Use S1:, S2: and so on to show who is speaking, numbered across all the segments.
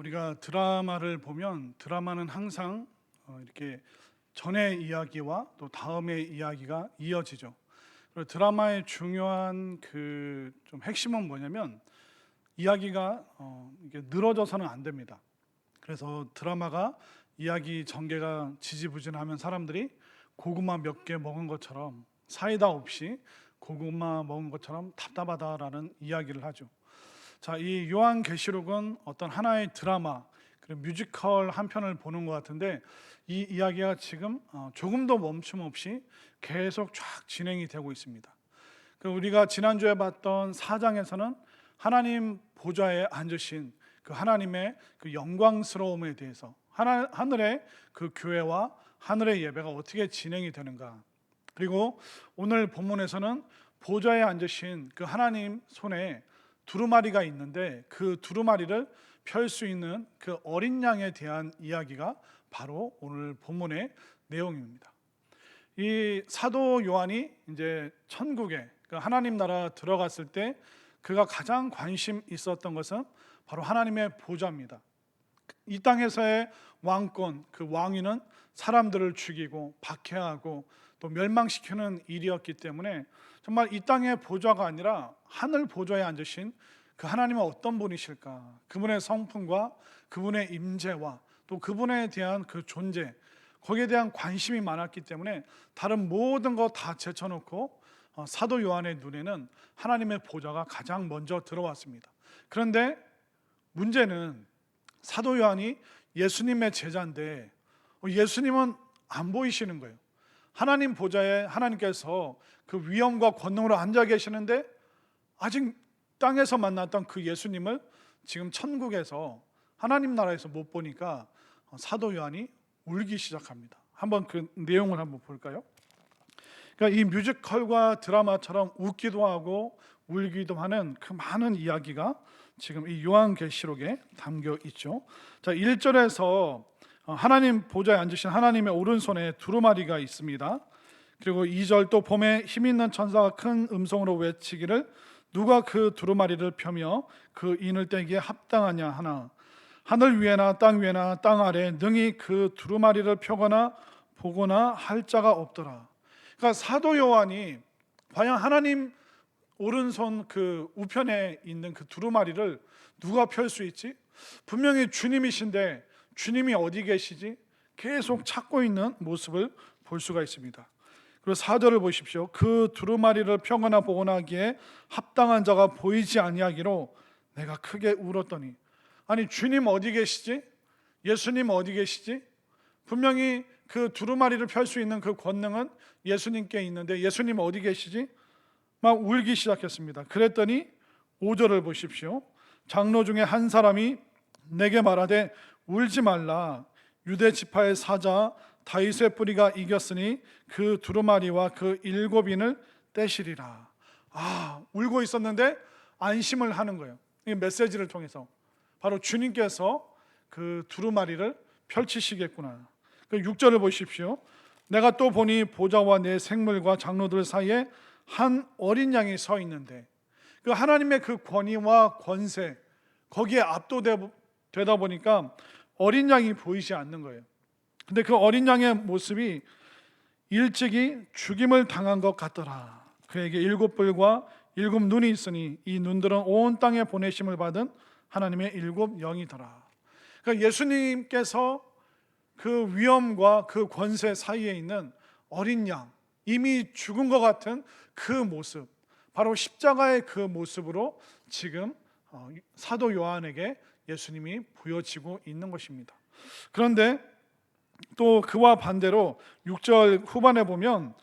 S1: 우리가 드라마를 보면 드라마는 항상 이렇게 전의 이야기와 또 다음의 이야기가 이어지죠. 그리고 드라마의 중요한 그 좀 핵심은 뭐냐면 이야기가 이게 늘어져서는 안 됩니다. 그래서 드라마가 이야기 전개가 지지부진하면 사람들이 고구마 몇 개 먹은 것처럼 사이다 없이 고구마 먹은 것처럼 답답하다라는 이야기를 하죠. 자, 이 요한계시록은 어떤 하나의 드라마, 그리고 뮤지컬 한 편을 보는 것 같은데 이 이야기가 지금 조금도 멈춤 없이 계속 쫙 진행이 되고 있습니다. 우리가 지난주에 봤던 4장에서는 하나님 보좌에 앉으신 그 하나님의 그 영광스러움에 대해서 하늘의 그 교회와 하늘의 예배가 어떻게 진행이 되는가, 그리고 오늘 본문에서는 보좌에 앉으신 그 하나님 손에 두루마리가 있는데 그 두루마리를 펼 수 있는 그 어린 양에 대한 이야기가 바로 오늘 본문의 내용입니다. 이 사도 요한이 이제 천국에 그 하나님 나라 들어갔을 때 그가 가장 관심 있었던 것은 바로 하나님의 보좌입니다. 이 땅에서의 왕권, 그 왕위는 사람들을 죽이고 박해하고 또 멸망시키는 일이었기 때문에 정말 이 땅의 보좌가 아니라 하늘 보좌에 앉으신 그 하나님은 어떤 분이실까, 그분의 성품과 그분의 임재와 또 그분에 대한 그 존재, 거기에 대한 관심이 많았기 때문에 다른 모든 거 다 제쳐놓고 사도 요한의 눈에는 하나님의 보좌가 가장 먼저 들어왔습니다. 그런데 문제는 사도 요한이 예수님의 제자인데 예수님은 안 보이시는 거예요. 하나님 보좌에 하나님께서 그 위엄과 권능으로 앉아 계시는데 아직 땅에서 만났던 그 예수님을 지금 천국에서 하나님 나라에서 못 보니까 사도 요한이 울기 시작합니다. 한번 그 내용을 한번 볼까요? 그러니까 이 뮤지컬과 드라마처럼 웃기도 하고 울기도 하는 그 많은 이야기가 지금 이 요한계시록에 담겨 있죠. 자, 1절에서 하나님 보좌에 앉으신 하나님의 오른손에 두루마리가 있습니다. 그리고 2절, 또 봄에 힘 있는 천사가 큰 음성으로 외치기를 누가 그 두루마리를 펴며 그 인을 떼기에 합당하냐 하나, 하늘 위에나 땅 위에나 땅 아래 능히 그 두루마리를 펴거나 보거나 할 자가 없더라. 그러니까 사도 요한이 과연 하나님 오른손 그 우편에 있는 그 두루마리를 누가 펼 수 있지? 분명히 주님이신데 주님이 어디 계시지? 계속 찾고 있는 모습을 볼 수가 있습니다. 그리고 4절을 보십시오. 그 두루마리를 펴거나 보거나 하기에 합당한 자가 보이지 아니하기로 내가 크게 울었더니. 아니, 주님 어디 계시지? 예수님 어디 계시지? 분명히 그 두루마리를 펼 수 있는 그 권능은 예수님께 있는데 예수님 어디 계시지? 막 울기 시작했습니다. 그랬더니 5절을 보십시오. 장로 중에 한 사람이 내게 말하되 울지 말라, 유대 지파의 사자 다윗의 뿌리가 이겼으니 그 두루마리와 그 7인을 떼시리라. 울고 있었는데 안심을 하는 거예요. 이 메시지를 통해서 바로 주님께서 그 두루마리를 펼치시겠구나. 그 6절을 보십시오. 내가 또 보니 보좌와 내 생물과 장로들 사이에 한 어린 양이 서 있는데, 그 하나님의 그 권위와 권세 거기에 압도되다 보니까 어린 양이 보이지 않는 거예요. 근데 그 어린 양의 모습이 일찍이 죽임을 당한 것 같더라. 그에게 7뿔과 7눈이 있으니 이 눈들은 온 땅에 보내심을 받은 하나님의 7영이더라. 그러니까 예수님께서 그 위엄과 그 권세 사이에 있는 어린 양, 이미 죽은 것 같은 그 모습, 바로 십자가의 그 모습으로 지금 사도 요한에게 예수님이 보여지고 있는 것입니다. 그런데 또 그와 반대로 6절 후반에 보면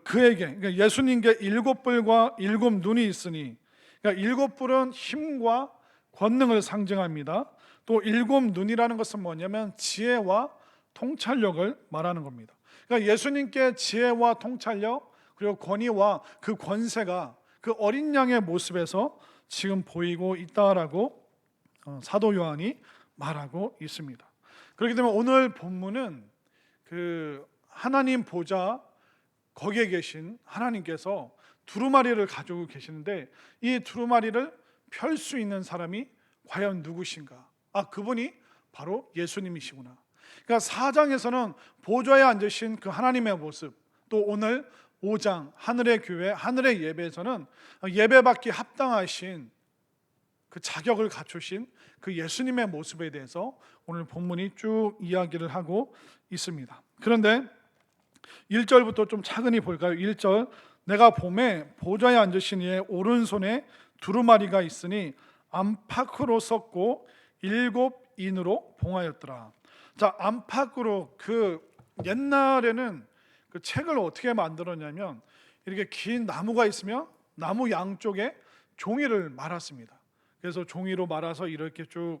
S1: 그에게, 그러니까 예수님께 7뿔과 7눈이 있으니, 그러니까 7뿔은 힘과 권능을 상징합니다. 또 7눈이라는 것은 뭐냐면 지혜와 통찰력을 말하는 겁니다. 그러니까 예수님께 지혜와 통찰력 그리고 권위와 그 권세가 그 어린 양의 모습에서 지금 보이고 있다라고 사도 요한이 말하고 있습니다. 그렇기 때문에 오늘 본문은 그 하나님 보좌 거기에 계신 하나님께서 두루마리를 가지고 계시는데 이 두루마리를 펼 수 있는 사람이 과연 누구신가? 그분이 바로 예수님이시구나. 그러니까 4장에서는 보좌에 앉으신 그 하나님의 모습, 또 오늘 5장 하늘의 교회, 하늘의 예배에서는 예배받기 합당하신 그 자격을 갖추신 그 예수님의 모습에 대해서 오늘 본문이 쭉 이야기를 하고 있습니다. 그런데 1절부터 좀 차근히 볼까요? 1절, 내가 봄에 보좌에 앉으신 이의 오른손에 두루마리가 있으니 안팎으로 섰고 7인으로 봉하였더라. 자, 안팎으로, 그 옛날에는 그 책을 어떻게 만들었냐면 이렇게 긴 나무가 있으면 나무 양쪽에 종이를 말았습니다. 그래서 종이로 말아서 이렇게 쭉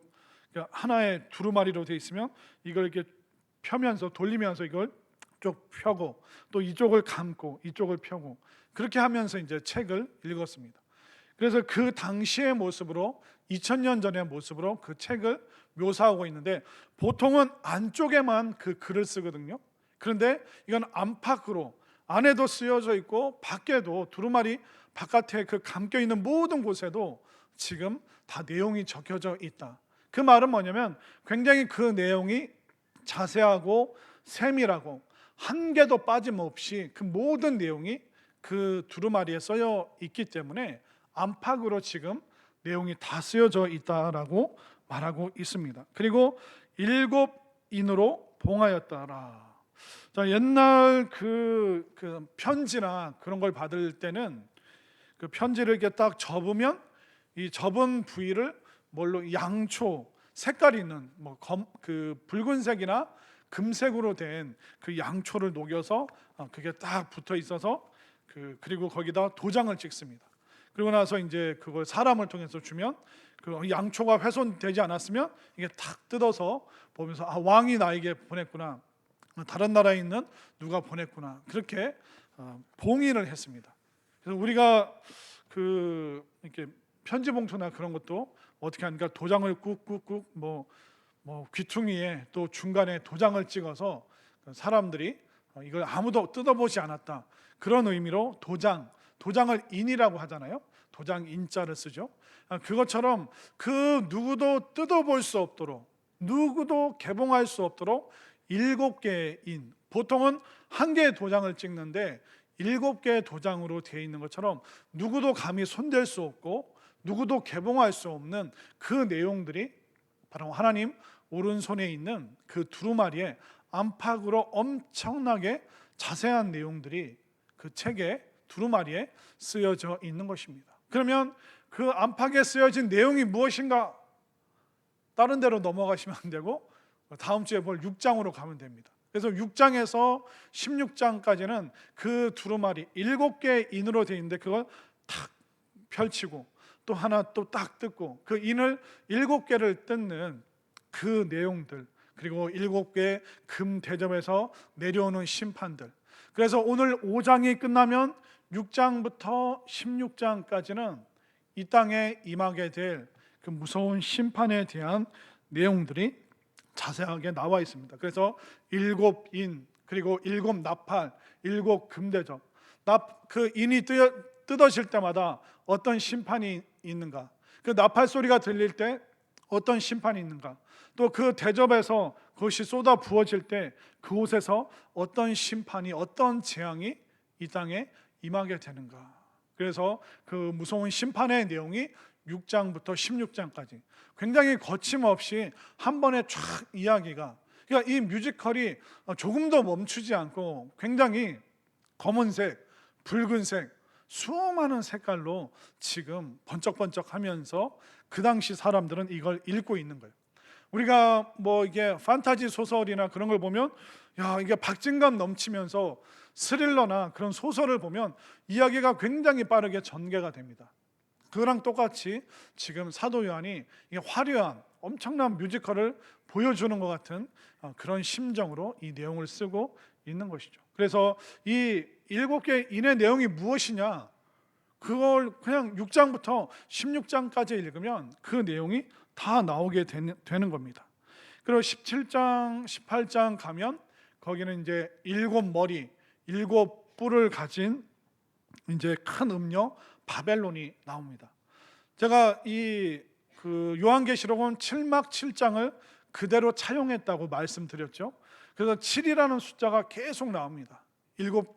S1: 하나의 두루마리로 되어 있으면 이걸 이렇게 펴면서 돌리면서 이걸 쭉 펴고 또 이쪽을 감고 이쪽을 펴고 그렇게 하면서 이제 책을 읽었습니다. 그래서 그 당시의 모습으로 2000년 전의 모습으로 그 책을 묘사하고 있는데 보통은 안쪽에만 그 글을 쓰거든요. 그런데 이건 안팎으로 안에도 쓰여져 있고 밖에도 두루마리 바깥에 그 감겨 있는 모든 곳에도 지금 다 내용이 적혀져 있다. 그 말은 뭐냐면 굉장히 그 내용이 자세하고 세밀하고 한 개도 빠짐없이 그 모든 내용이 그 두루마리에 쓰여 있기 때문에 안팎으로 지금 내용이 다 쓰여져 있다라고 말하고 있습니다. 그리고 7인으로 봉하였다라. 자, 옛날 그 편지나 그런 걸 받을 때는 그 편지를 이렇게 딱 접으면 이 접은 부위를 뭘로 양초 색깔이 있는 그 붉은색이나 금색으로 된 그 양초를 녹여서 그게 딱 붙어 있어서 그리고 거기다 도장을 찍습니다. 그리고 나서 이제 그걸 사람을 통해서 주면 그 양초가 훼손되지 않았으면 이게 탁 뜯어서 보면서 왕이 나에게 보냈구나, 다른 나라에 있는 누가 보냈구나, 그렇게 봉인을 했습니다. 그래서 우리가 이렇게 편지 봉투나 그런 것도 어떻게 하니까 도장을 꾹꾹꾹 귀퉁이에 또 중간에 도장을 찍어서 사람들이 이걸 아무도 뜯어보지 않았다, 그런 의미로 도장을 인이라고 하잖아요. 도장 인자를 쓰죠. 그것처럼 그 누구도 뜯어볼 수 없도록, 누구도 개봉할 수 없도록 7개의 인, 보통은 한 개의 도장을 찍는데 7개의 도장으로 되어 있는 것처럼 누구도 감히 손댈 수 없고 누구도 개봉할 수 없는 그 내용들이 바로 하나님 오른손에 있는 그 두루마리에 안팎으로 엄청나게 자세한 내용들이 그 책에 두루마리에 쓰여져 있는 것입니다. 그러면 그 안팎에 쓰여진 내용이 무엇인가? 다른 데로 넘어가시면 안 되고 다음 주에 볼 6장으로 가면 됩니다. 그래서 6장에서 16장까지는 그 두루마리 7개의 인으로 되어 있는데 그걸 탁 펼치고 또 하나 또 딱 뜯고 그 인을 7개를 뜯는 그 내용들, 그리고 7개의 금 대접에서 내려오는 심판들. 그래서 오늘 5장이 끝나면 6장부터 16장까지는 이 땅에 임하게 될 그 무서운 심판에 대한 내용들이 자세하게 나와 있습니다. 그래서 7인, 그리고 7나팔, 7금 대접, 그 인이 뜯어질 때마다 어떤 심판이 있는가, 그 나팔 소리가 들릴 때 어떤 심판이 있는가, 또 그 대접에서 그것이 쏟아 부어질 때 그곳에서 어떤 심판이, 어떤 재앙이 이 땅에 임하게 되는가. 그래서 그 무서운 심판의 내용이 6장부터 16장까지 굉장히 거침없이 한 번에 쫙 이야기가, 그러니까 이 뮤지컬이 조금도 멈추지 않고 굉장히 검은색, 붉은색, 수많은 색깔로 지금 번쩍번쩍하면서 그 당시 사람들은 이걸 읽고 있는 거예요. 우리가 이게 판타지 소설이나 그런 걸 보면 이게 박진감 넘치면서 스릴러나 그런 소설을 보면 이야기가 굉장히 빠르게 전개가 됩니다. 그거랑 똑같이 지금 사도 요한이 이게 화려한 엄청난 뮤지컬을 보여주는 것 같은 그런 심정으로 이 내용을 쓰고 있는 것이죠. 그래서 이 7개 인의 내용이 무엇이냐, 그걸 그냥 6장부터 16장까지 읽으면 그 내용이 다 나오게 되는 겁니다. 그리고 17장, 18장 가면 거기는 이제 7머리, 7뿔을 가진 이제 큰 음녀 바벨론이 나옵니다. 제가 이 그 요한계시록은 7막 7장을 그대로 차용했다고 말씀드렸죠. 그래서 7이라는 숫자가 계속 나옵니다. 일곱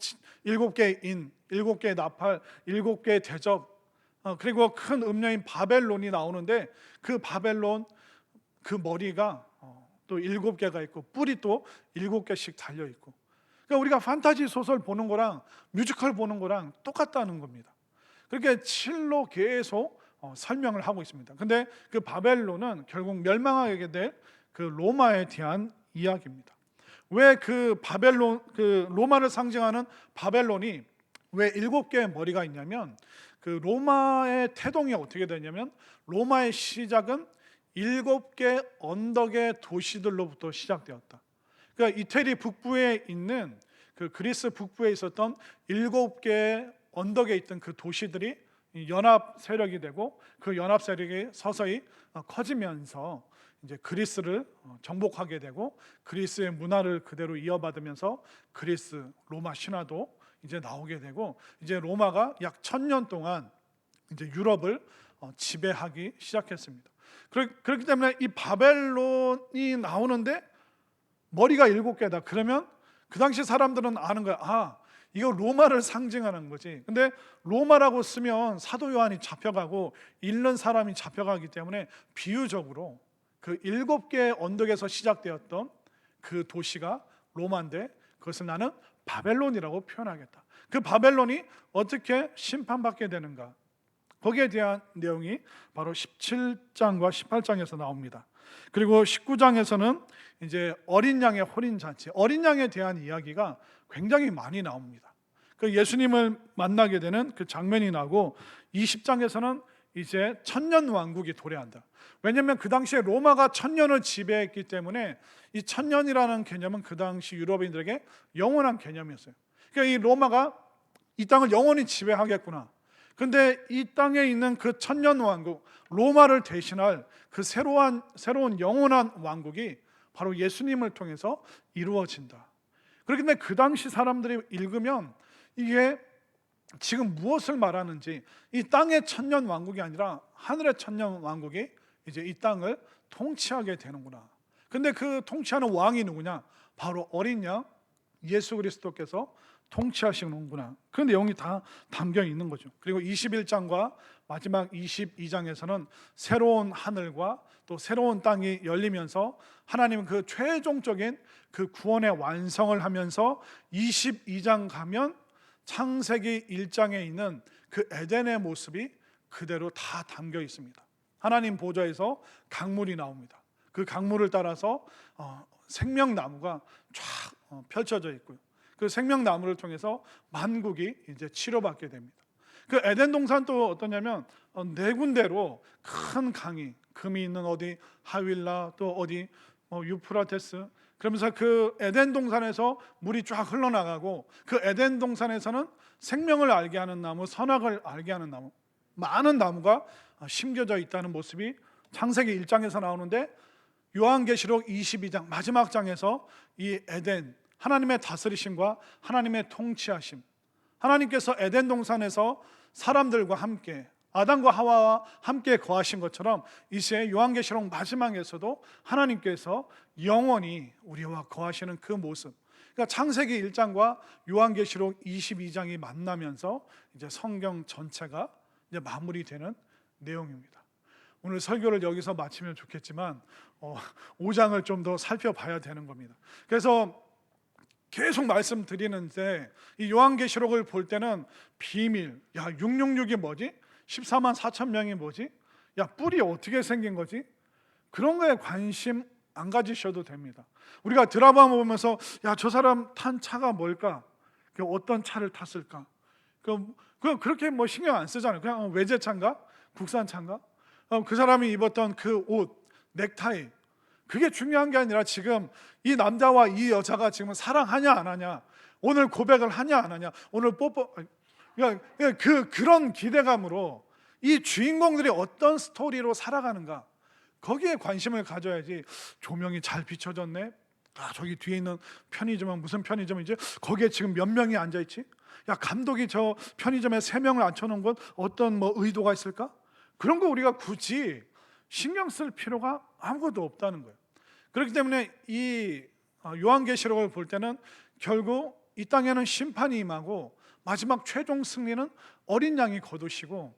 S1: 개의 인, 일곱 개의 나팔, 일곱 개의 대접, 그리고 큰 음녀인 바벨론이 나오는데 그 바벨론 그 머리가 또 일곱 개가 있고 뿔이 또 일곱 개씩 달려 있고, 그러니까 우리가 판타지 소설 보는 거랑 뮤지컬 보는 거랑 똑같다는 겁니다. 그렇게 7로 계속 설명을 하고 있습니다. 근데 그 바벨론은 결국 멸망하게 될 그 로마에 대한 이야기입니다. 왜 그 바벨론, 그 로마를 상징하는 바벨론이 왜 일곱 개의 머리가 있냐면, 그 로마의 태동이 어떻게 되냐면, 로마의 시작은 일곱 개 언덕의 도시들로부터 시작되었다. 그러니까 이태리 북부에 있는 그 그리스 북부에 있었던 일곱 개의 언덕에 있던 그 도시들이 연합 세력이 되고, 그 연합 세력이 서서히 커지면서 이제 그리스를 정복하게 되고, 그리스의 문화를 그대로 이어받으면서 그리스 로마 신화도 이제 나오게 되고, 이제 로마가 약 1000년 동안 이제 유럽을 지배하기 시작했습니다. 그렇기 때문에 이 바벨론이 나오는데 머리가 7개다. 그러면 그 당시 사람들은 아는 거야. 아, 이거 로마를 상징하는 거지. 근데 로마라고 쓰면 사도 요한이 잡혀가고 읽는 사람이 잡혀가기 때문에 비유적으로 그 7개의 언덕에서 시작되었던 그 도시가 로마인데, 그것을 나는 바벨론이라고 표현하겠다. 그 바벨론이 어떻게 심판받게 되는가, 거기에 대한 내용이 바로 17장과 18장에서 나옵니다. 그리고 19장에서는 이제 어린 양의 혼인 잔치, 어린 양에 대한 이야기가 굉장히 많이 나옵니다. 그 예수님을 만나게 되는 그 장면이 나고, 20장에서는 이제 천년 왕국이 도래한다. 왜냐하면 그 당시에 로마가 1000년을 지배했기 때문에 이 1000년이라는 개념은 그 당시 유럽인들에게 영원한 개념이었어요. 그러니까 이 로마가 이 땅을 영원히 지배하겠구나. 근데 이 땅에 있는 그 1000년 왕국, 로마를 대신할 그 새로운 영원한 왕국이 바로 예수님을 통해서 이루어진다. 그렇기 때문에 그 당시 사람들이 읽으면 이게 지금 무엇을 말하는지, 이 땅의 1000년 왕국이 아니라 하늘의 1000년 왕국이 이제 이 땅을 통치하게 되는구나. 근데 그 통치하는 왕이 누구냐? 바로 어린 양 예수 그리스도께서 통치하시는구나. 그 내용이 다 담겨 있는 거죠. 그리고 21장과 마지막 22장에서는 새로운 하늘과 또 새로운 땅이 열리면서 하나님은 그 최종적인 그 구원의 완성을 하면서, 22장 가면 창세기 1장에 있는 그 에덴의 모습이 그대로 다 담겨 있습니다. 하나님 보좌에서 강물이 나옵니다. 그 강물을 따라서 생명나무가 쫙 펼쳐져 있고요. 그 생명나무를 통해서 만국이 이제 치료받게 됩니다. 그 에덴 동산 또 어떠냐면 4군데로 큰 강이, 금이 있는 어디 하윌라, 또 어디 유프라테스, 그러면서 그 에덴 동산에서 물이 쫙 흘러나가고, 그 에덴 동산에서는 생명을 알게 하는 나무, 선악을 알게 하는 나무, 많은 나무가 심겨져 있다는 모습이 창세기 1장에서 나오는데, 요한계시록 22장 마지막 장에서 이 에덴, 하나님의 다스리심과 하나님의 통치하심, 하나님께서 에덴 동산에서 사람들과 함께 아담과 하와와 함께 거하신 것처럼 이제 요한계시록 마지막에서도 하나님께서 영원히 우리와 거하시는 그 모습, 그러니까 창세기 1장과 요한계시록 22장이 만나면서 이제 성경 전체가 이제 마무리되는 내용입니다. 오늘 설교를 여기서 마치면 좋겠지만 5장을 좀 더 살펴봐야 되는 겁니다. 그래서 계속 말씀드리는데, 이 요한계시록을 볼 때는 비밀, 야 666이 뭐지? 14만 4천 명이 뭐지? 야 뿔이 어떻게 생긴 거지? 그런 거에 관심 안 가지셔도 됩니다. 우리가 드라마 보면서 야 저 사람 탄 차가 뭘까? 어떤 차를 탔을까? 그렇게 뭐 신경 안 쓰잖아요. 그냥 외제차인가? 국산차인가? 그 사람이 입었던 그 옷, 넥타이, 그게 중요한 게 아니라 지금 이 남자와 이 여자가 지금 사랑하냐 안 하냐, 오늘 고백을 하냐 안 하냐, 오늘 뽀뽀, 그런 기대감으로 이 주인공들이 어떤 스토리로 살아가는가, 거기에 관심을 가져야지. 조명이 잘 비춰졌네, 저기 뒤에 있는 편의점은 무슨 편의점이지? 거기에 지금 몇 명이 앉아있지? 야 감독이 저 편의점에 3명을 앉혀놓은 건 어떤 뭐 의도가 있을까? 그런 거 우리가 굳이 신경 쓸 필요가 아무것도 없다는 거예요. 그렇기 때문에 이 요한계시록을 볼 때는 결국 이 땅에는 심판이 임하고 마지막 최종 승리는 어린 양이 거두시고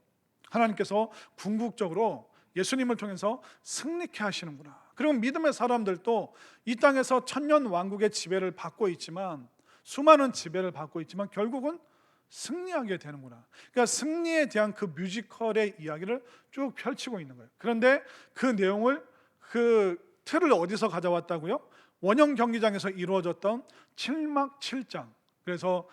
S1: 하나님께서 궁극적으로 예수님을 통해서 승리케 하시는구나. 그리고 믿음의 사람들도 이 땅에서 천년 왕국의 지배를 받고 있지만, 수많은 지배를 받고 있지만 결국은 승리하게 되는구나. 그러니까 승리에 대한 그 뮤지컬의 이야기를 쭉 펼치고 있는 거예요. 그런데 그 내용을, 그 틀을 어디서 가져왔다고요? 원형 경기장에서 이루어졌던 7막 7장. 그래서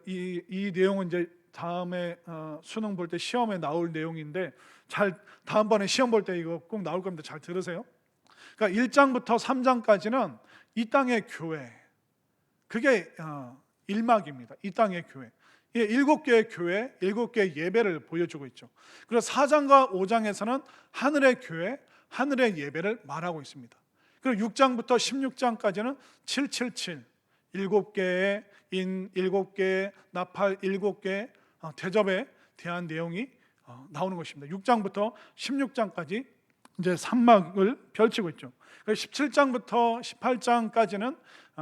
S1: 이 내용은 이제 다음에 수능 볼 때 시험에 나올 내용인데, 다음번에 시험 볼 때 이거 꼭 나올 겁니다. 잘 들으세요. 그러니까 1장부터 3장까지는 이 땅의 교회, 그게 1막입니다. 이 땅의 교회, 7개의 교회, 7개의 예배를 보여주고 있죠. 그리고 4장과 5장에서는 하늘의 교회, 하늘의 예배를 말하고 있습니다. 그리고 6장부터 16장까지는 777, 7개의 인, 7개의 나팔, 7개의 대접에 대한 내용이 나오는 것입니다. 6장부터 16장까지 이제 3막을 펼치고 있죠. 17장부터 18장까지는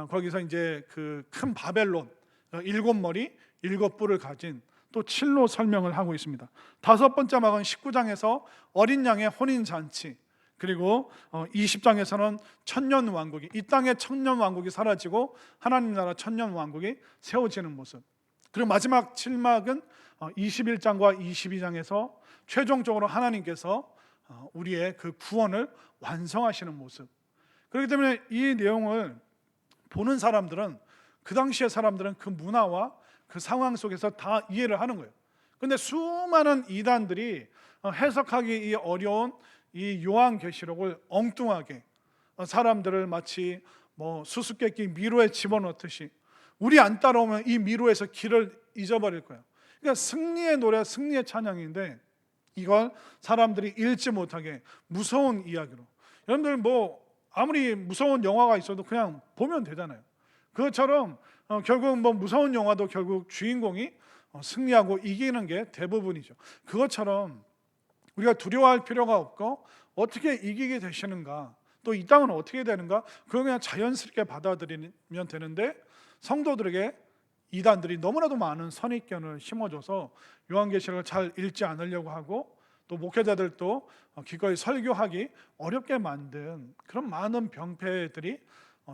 S1: 거기서 이제 그 큰 바벨론, 7머리 7뿔을 가진 또 7로 설명을 하고 있습니다. 다섯 번째 막은 19장에서 어린 양의 혼인 잔치, 그리고 20장에서는 천년 왕국이, 이 땅의 천년 왕국이 사라지고 하나님 나라 천년 왕국이 세워지는 모습. 그리고 마지막 7막은 21장과 22장에서 최종적으로 하나님께서 우리의 그 구원을 완성하시는 모습. 그렇기 때문에 이 내용을 보는 사람들은, 그 당시의 사람들은 그 문화와 그 상황 속에서 다 이해를 하는 거예요. 그런데 수많은 이단들이 해석하기 어려운 이 요한계시록을 엉뚱하게, 사람들을 마치 수수께끼 미로에 집어넣듯이, 우리 안 따라오면 이 미로에서 길을 잊어버릴 거예요. 그러니까 승리의 노래, 승리의 찬양인데 이걸 사람들이 읽지 못하게 무서운 이야기로, 여러분들 아무리 무서운 영화가 있어도 그냥 보면 되잖아요. 그것처럼 결국 무서운 영화도 결국 주인공이 승리하고 이기는 게 대부분이죠. 그것처럼 우리가 두려워할 필요가 없고, 어떻게 이기게 되시는가, 또 이 땅은 어떻게 되는가, 그걸 그냥 자연스럽게 받아들이면 되는데, 성도들에게 이단들이 너무나도 많은 선입견을 심어줘서 요한계시록을 잘 읽지 않으려고 하고, 또 목회자들도 기꺼이 설교하기 어렵게 만든 그런 많은 병폐들이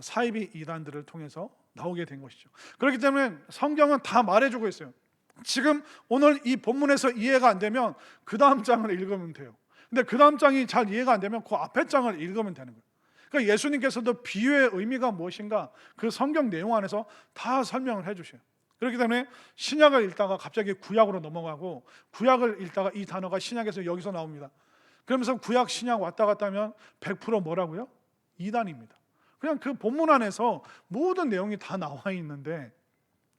S1: 사이비 이단들을 통해서 나오게 된 것이죠. 그렇기 때문에 성경은 다 말해주고 있어요. 지금 오늘 이 본문에서 이해가 안 되면 그 다음 장을 읽으면 돼요. 근데 그 다음 장이 잘 이해가 안 되면 그 앞에 장을 읽으면 되는 거예요. 그러니까 예수님께서도 비유의 의미가 무엇인가 그 성경 내용 안에서 다 설명을 해주셔요. 그렇기 때문에 신약을 읽다가 갑자기 구약으로 넘어가고, 구약을 읽다가 이 단어가 신약에서 여기서 나옵니다. 그러면서 구약 신약 왔다 갔다 하면 100% 뭐라고요? 이단입니다. 그냥 그 본문 안에서 모든 내용이 다 나와 있는데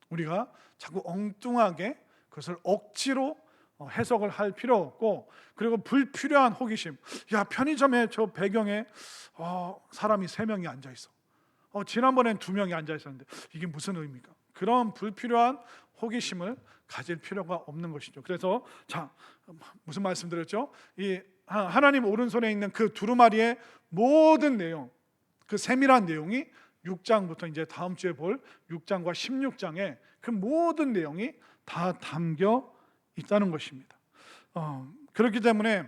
S1: 우리가 자꾸 엉뚱하게 그것을 억지로 해석을 할 필요 없고, 그리고 불필요한 호기심, 야 편의점에 저 배경에 사람이 3명이 앉아 있어, 지난번엔 2명이 앉아 있었는데 이게 무슨 의미입니까? 그런 불필요한 호기심을 가질 필요가 없는 것이죠. 그래서 무슨 말씀 드렸죠? 이 하나님 오른손에 있는 그 두루마리의 모든 내용, 그 세밀한 내용이 6장부터 이제 다음 주에 볼 6장과 16장에 그 모든 내용이 다 담겨 있다는 것입니다. 그렇기 때문에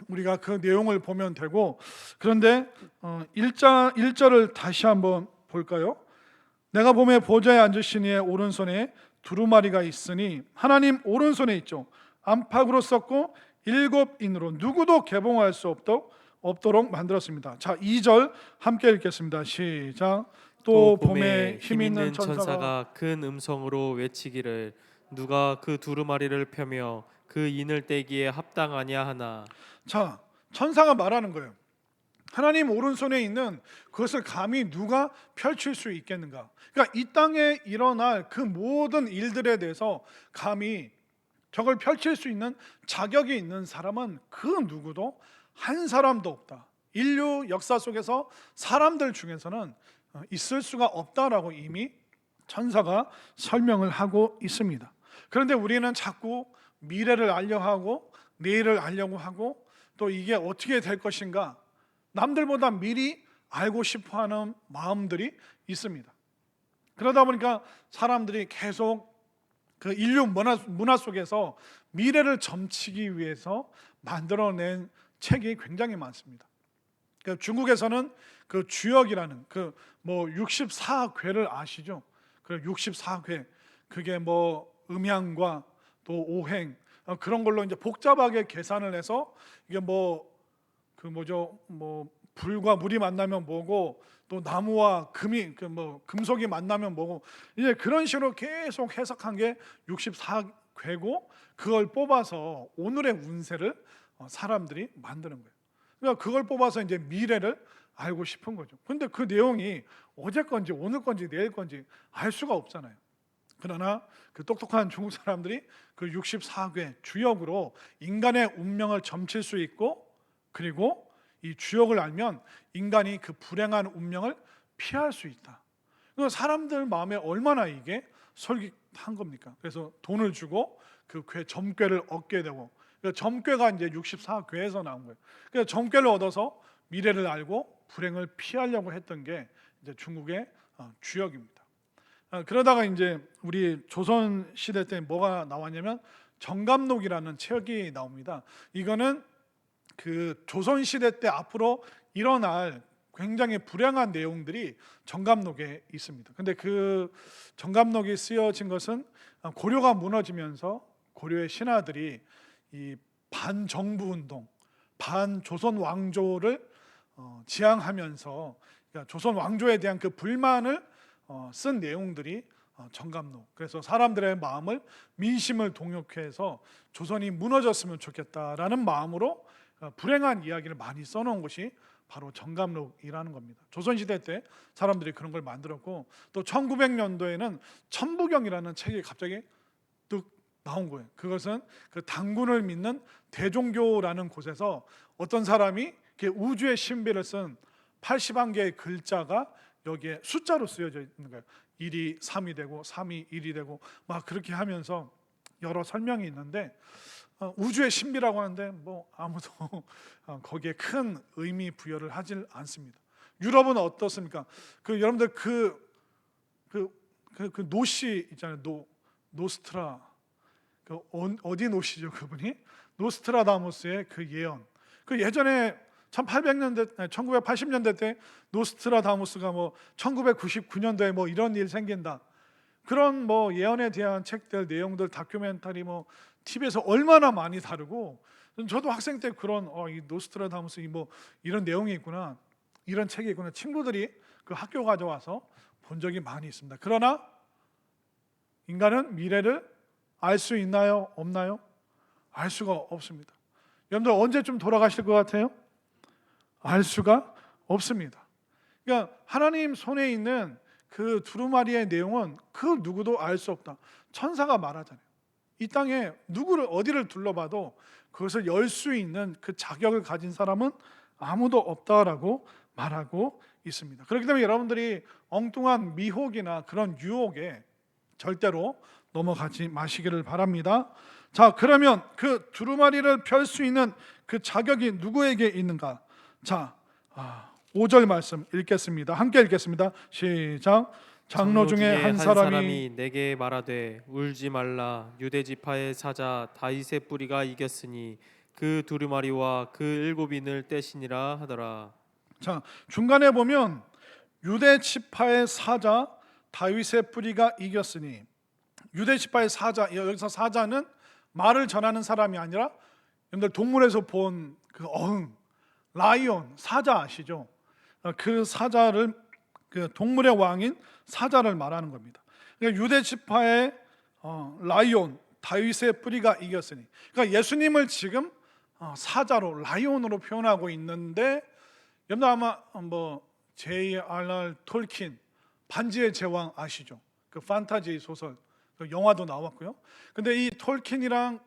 S1: 우리가 그 내용을 보면 되고, 그런데 1절을 다시 한번 볼까요? 내가 보매 보좌에 앉으신 이의 오른손에 두루마리가 있으니 하나님 오른손에 있죠. 안팎으로 썼고 7인으로 누구도 개봉할 수 없도록 만들었습니다. 자, 2절 함께 읽겠습니다. 시작. 또 봄에 힘 있는 천사가
S2: 큰 음성으로 외치기를 누가 그 두루마리를 펴며 그 인을 떼기에 합당하냐 하나.
S1: 자, 천사가 말하는 거예요. 하나님 오른손에 있는 그것을 감히 누가 펼칠 수 있겠는가? 그러니까 이 땅에 일어날 그 모든 일들에 대해서 감히 저걸 펼칠 수 있는 자격이 있는 사람은 그 누구도 한 사람도 없다. 인류 역사 속에서 사람들 중에서는 있을 수가 없다라고 이미 천사가 설명을 하고 있습니다. 그런데 우리는 자꾸 미래를 알려고 하고, 내일을 알려고 하고, 또 이게 어떻게 될 것인가 남들보다 미리 알고 싶어하는 마음들이 있습니다. 그러다 보니까 사람들이 계속 그 인류 문화 속에서 미래를 점치기 위해서 만들어낸 책이 굉장히 많습니다. 그러니까 중국에서는 그 주역이라는 그 뭐 64괴를 아시죠? 그 64괴 그게 뭐 음양과 또 오행 그런 걸로 이제 복잡하게 계산을 해서 이게 뭐 그 뭐죠? 뭐 불과 물이 만나면 뭐고 또 나무와 금이 그 뭐 금속이 만나면 뭐고 이제 그런 식으로 계속 해석한 게 64괴고 그걸 뽑아서 오늘의 운세를 사람들이 만드는 거예요. 그러니까 그걸 뽑아서 이제 미래를 알고 싶은 거죠. 근데 그 내용이 어제 건지 오늘 건지 내일 건지 알 수가 없잖아요. 그러나 그 똑똑한 중국 사람들이 그 64괴 주역으로 인간의 운명을 점칠 수 있고 그리고 이 주역을 알면 인간이 그 불행한 운명을 피할 수 있다. 사람들 마음에 얼마나 이게 솔깃한 겁니까? 그래서 돈을 주고 그 점괘를 얻게 되고 점괘가 이제 64괴에서 나온 거예요. 그래서 점괘를 얻어서 미래를 알고 불행을 피하려고 했던 게 이제 중국의 주역입니다. 그러다가 이제 우리 조선 시대 때 뭐가 나왔냐면 정감록이라는 책이 나옵니다. 이거는 그 조선 시대 때 앞으로 일어날 굉장히 불행한 내용들이 정감록에 있습니다. 근데 그 정감록이 쓰여진 것은 고려가 무너지면서 고려의 신하들이 이 반정부 운동, 반조선 왕조를 지향하면서 그러니까 조선 왕조에 대한 그 불만을 쓴 내용들이 정감록. 그래서 사람들의 마음을 민심을 동역해서 조선이 무너졌으면 좋겠다라는 마음으로 불행한 이야기를 많이 써놓은 것이 바로 정감록이라는 겁니다. 조선시대 때 사람들이 그런 걸 만들었고 또 1900년도에는 천부경이라는 책이 갑자기 뚝 나온 거예요. 그것은 그 당군을 믿는 대종교라는 곳에서 어떤 사람이 우주의 신비를 쓴 81개의 글자가 여기에 숫자로 쓰여져 있는 거예요. 1이 3이 되고 3이 1이 되고 막 그렇게 하면서 여러 설명이 있는데 우주의 신비라고 하는데 뭐 아무도 거기에 큰 의미 부여를 하질 않습니다. 유럽은 어떻습니까? 그 여러분들 그 노씨 있잖아요. 노스트라 어디 노씨죠 그분이? 노스트라다무스의 그 예언. 그 예전에 1800년대, 1980년대 때 노스트라다무스가 뭐 1999년도에 뭐 이런 일 생긴다. 그런 뭐 예언에 대한 책들, 내용들, 다큐멘터리 뭐 TV에서 얼마나 많이 다루고 저도 학생 때 그런 이 노스트라다무스 뭐 이런 내용이 있구나, 이런 책이 있구나 친구들이 그 학교 가져와서 본 적이 많이 있습니다. 그러나 인간은 미래를 알 수 있나요? 없나요? 알 수가 없습니다. 여러분들 언제쯤 돌아가실 것 같아요? 알 수가 없습니다. 그러니까 하나님 손에 있는 그 두루마리의 내용은 그 누구도 알 수 없다. 천사가 말하잖아요. 이 땅에 누구를 어디를 둘러봐도 그것을 열 수 있는 그 자격을 가진 사람은 아무도 없다라고 말하고 있습니다. 그렇기 때문에 여러분들이 엉뚱한 미혹이나 그런 유혹에 절대로 넘어가지 마시기를 바랍니다. 자, 그러면 그 두루마리를 펼 수 있는 그 자격이 누구에게 있는가? 자, 5절 말씀 읽겠습니다. 함께 읽겠습니다. 시작. 장로 중에 한 사람이
S2: 내게 말하되 울지 말라. 유대 지파의 사자 다윗의 뿌리가 이겼으니 그 두루마리와 그 7인을 떼시니라 하더라.
S1: 자, 중간에 보면 유대 지파의 사자 다윗의 뿌리가 이겼으니, 유대 지파의 사자, 여기서 사자는 말을 전하는 사람이 아니라 여러분들 동물에서 본 그 어흥, 라이온, 사자 아시죠? 그 사자를, 그 동물의 왕인 사자를 말하는 겁니다. 그러니까 유대 지파의 라이온, 다윗의 뿌리가 이겼으니, 그러니까 예수님을 지금 사자로, 라이온으로 표현하고 있는데, 여러분 아마 뭐 J.R.R. 톨킨 반지의 제왕 아시죠? 그 판타지 소설, 그 영화도 나왔고요. 근데 이 톨킨이랑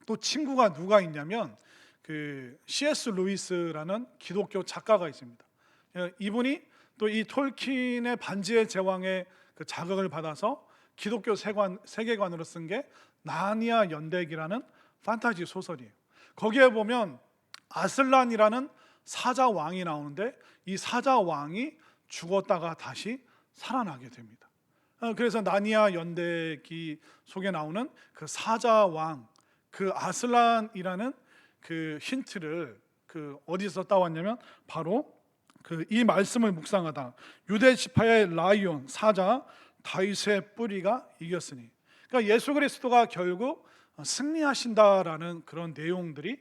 S1: 또 친구가 누가 있냐면 그 C.S. 루이스라는 기독교 작가가 있습니다. 이분이 또 이 톨킨의 반지의 제왕의 그 자극을 받아서 기독교 세계관으로 쓴 게 나니아 연대기라는 판타지 소설이에요. 거기에 보면 아슬란이라는 사자 왕이 나오는데 이 사자 왕이 죽었다가 다시 살아나게 됩니다. 그래서 나니아 연대기 속에 나오는 그 사자 왕, 그 아슬란이라는 그 힌트를 어디서 따왔냐면 바로 이 말씀을 묵상하다 유대 지파의 라이온 사자 다윗의 뿌리가 이겼으니, 그러니까 예수 그리스도가 결국 승리하신다라는 그런 내용들이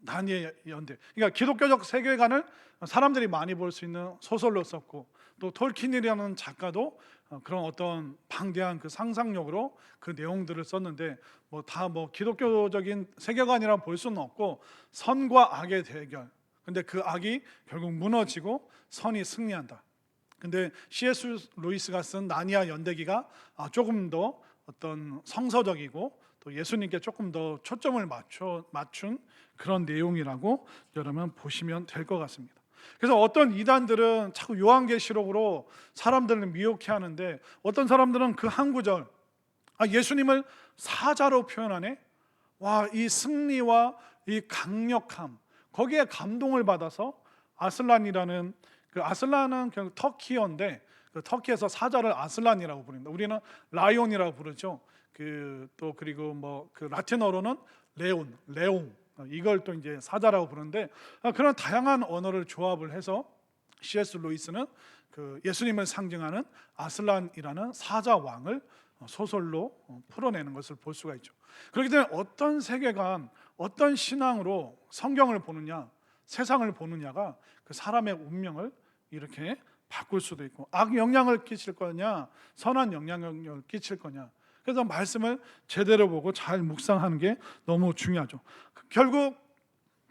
S1: 나니아 연대, 그러니까 기독교적 세계관을 사람들이 많이 볼 수 있는 소설로 썼고, 또 톨킨이라는 작가도 그런 어떤 방대한 그 상상력으로 그 내용들을 썼는데 다 기독교적인 세계관이라 볼 수는 없고 선과 악의 대결. 근데 그 악이 결국 무너지고 선이 승리한다. 근데 C.S. 루이스가 쓴 나니아 연대기가 조금 더 어떤 성서적이고 또 예수님께 조금 더 초점을 맞춘 그런 내용이라고 여러분 보시면 될 것 같습니다. 그래서 어떤 이단들은 자꾸 요한계시록으로 사람들을 미혹해 하는데, 어떤 사람들은 그 한 구절 예수님을 사자로 표현하네. 와, 이 승리와 이 강력함, 거기에 감동을 받아서 아슬란이라는 아슬란은 결국 터키어인데 그 터키에서 사자를 아슬란이라고 부릅니다. 우리는 라이온이라고 부르죠. 그리고 그 라틴어로는 레옹, 이걸 또 이제 사자라고 부르는데, 그런 다양한 언어를 조합을 해서 C.S. 루이스는 예수님을 상징하는 아슬란이라는 사자 왕을 소설로 풀어내는 것을 볼 수가 있죠. 그렇기 때문에 어떤 세계관, 어떤 신앙으로 성경을 보느냐, 세상을 보느냐가 그 사람의 운명을 이렇게 바꿀 수도 있고, 악 영향을 끼칠 거냐, 선한 영향력을 끼칠 거냐. 그래서 말씀을 제대로 보고 잘 묵상하는 게 너무 중요하죠. 결국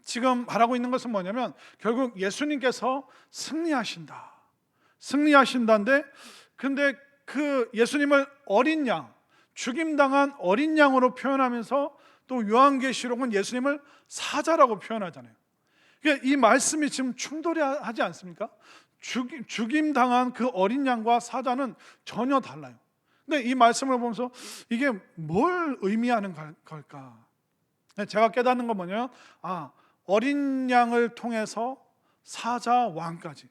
S1: 지금 말하고 있는 것은 뭐냐면, 결국 예수님께서 승리하신다인데, 근데 그 예수님을 어린 양, 죽임당한 어린 양으로 표현하면서 또 요한계시록은 예수님을 사자라고 표현하잖아요. 그러니까 이 말씀이 지금 충돌하지 않습니까? 죽임당한 그 어린 양과 사자는 전혀 달라요. 근데 이 말씀을 보면서 이게 뭘 의미하는 걸까? 제가 깨닫는 건 뭐냐면, 어린 양을 통해서 사자 왕까지,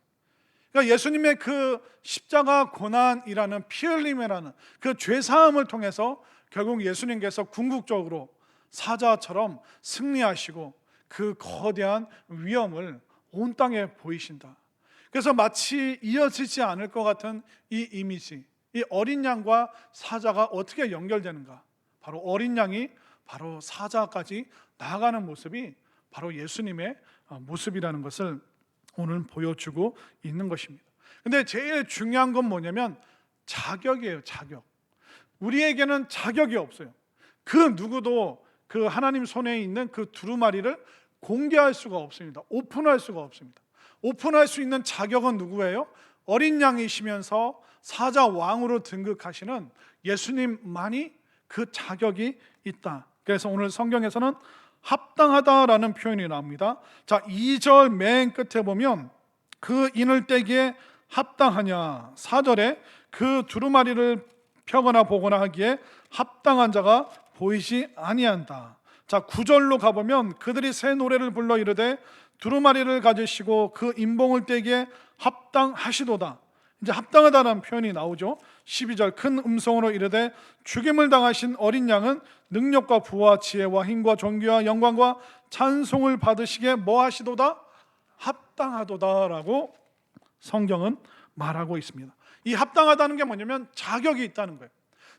S1: 그러니까 예수님의 그 십자가 고난이라는 피 흘림이라는 그 죄사함을 통해서 결국 예수님께서 궁극적으로 사자처럼 승리하시고 그 거대한 위엄을 온 땅에 보이신다. 그래서 마치 이어지지 않을 것 같은 이 이미지, 이 어린 양과 사자가 어떻게 연결되는가? 바로 어린 양이 바로 사자까지 나아가는 모습이 바로 예수님의 모습이라는 것을 오늘 보여주고 있는 것입니다. 근데 제일 중요한 건 뭐냐면 자격이에요. 자격. 우리에게는 자격이 없어요. 그 누구도 그 하나님 손에 있는 그 두루마리를 공개할 수가 없습니다. 오픈할 수가 없습니다. 오픈할 수 있는 자격은 누구예요? 어린 양이시면서 사자 왕으로 등극하시는 예수님만이 그 자격이 있다. 그래서 오늘 성경에서는 합당하다라는 표현이 나옵니다. 자, 2절 맨 끝에 보면 그 인을 떼기에 합당하냐, 4절에 그 두루마리를 펴거나 보거나 하기에 합당한 자가 보이지 아니한다. 자, 9절로 가보면 그들이 새 노래를 불러 이르되 두루마리를 가지시고 그 인봉을 떼기에 합당하시도다. 이제 합당하다는 표현이 나오죠. 12절 큰 음성으로 이르되 죽임을 당하신 어린 양은 능력과 부와 지혜와 힘과 존귀와 영광과 찬송을 받으시기에 뭐 하시도다? 합당하도다라고 성경은 말하고 있습니다. 이 합당하다는 게 뭐냐면 자격이 있다는 거예요.